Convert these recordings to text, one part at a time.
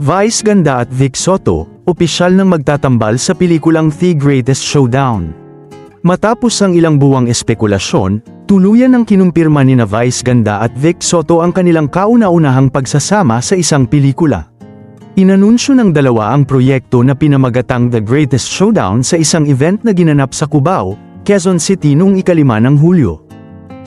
Vice Ganda at Vic Soto, opisyal nang magtatambal sa pelikulang The Greatest Showdown. Matapos ang ilang buwang espekulasyon, tuluyan ng kinumpirma nina Vice Ganda at Vic Soto ang kanilang kauna-unahang pagsasama sa isang pelikula. Inanunsyo ng dalawa ang proyekto na pinamagatang The Greatest Showdown sa isang event na ginanap sa Cubao, Quezon City noong 5 ng Hulyo.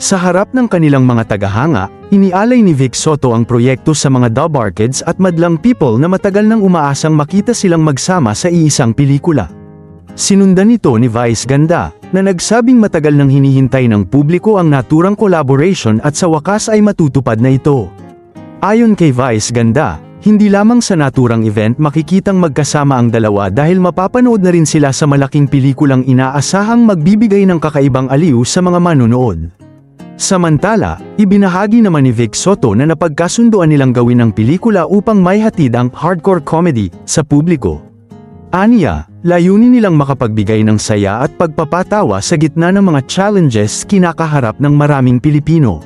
Sa harap ng kanilang mga tagahanga, inialay ni Vic Soto ang proyekto sa mga dub-arkids at madlang people na matagal nang umaasang makita silang magsama sa iisang pelikula. Sinundan ito ni Vice Ganda, na nagsabing matagal nang hinihintay ng publiko ang naturang collaboration at sa wakas ay matutupad na ito. Ayon kay Vice Ganda, hindi lamang sa naturang event makikitang magkasama ang dalawa dahil mapapanood na rin sila sa malaking pelikulang inaasahang magbibigay ng kakaibang aliw sa mga manonood. Samantala, ibinahagi naman ni Vic Soto na napagkasunduan nilang gawin ang pelikula upang may hatid ang hardcore comedy sa publiko. Aniya, layunin nilang makapagbigay ng saya at pagpapatawa sa gitna ng mga challenges kinakaharap ng maraming Pilipino.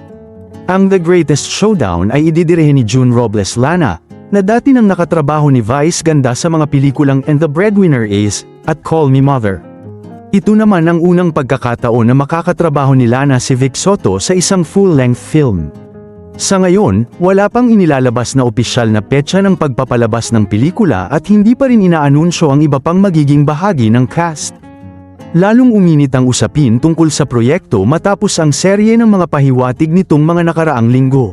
Ang The Greatest Showdown ay ididirehin ni June Robles Lana, na dati nang nakatrabaho ni Vice Ganda sa mga pelikulang And the Breadwinner Is at Call Me Mother. Ito naman ang unang pagkakataon na makakatrabaho ni Lana si Vic Soto sa isang full-length film. Sa ngayon, wala pang inilalabas na opisyal na petsa ng pagpapalabas ng pelikula at hindi pa rin inaanunsyo ang iba pang magiging bahagi ng cast. Lalong uminit ang usapin tungkol sa proyekto matapos ang serye ng mga pahiwatig nitong mga nakaraang linggo.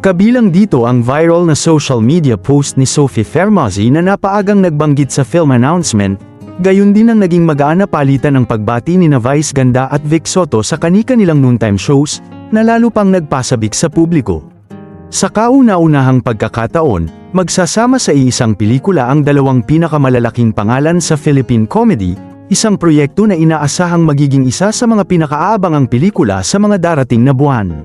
Kabilang dito ang viral na social media post ni Sophie Fermazzi na napaagang nagbanggit sa film announcement. Gayon din ang naging magaan na palitan ng pagbati ni Vice Ganda at Vic Soto sa kani-kanilang noontime shows, na lalo pang nagpasabik sa publiko. Sa kauna-unahang pagkakataon, magsasama sa iisang pelikula ang dalawang pinakamalalaking pangalan sa Philippine comedy, isang proyekto na inaasahang magiging isa sa mga pinakaabangang pelikula sa mga darating na buwan.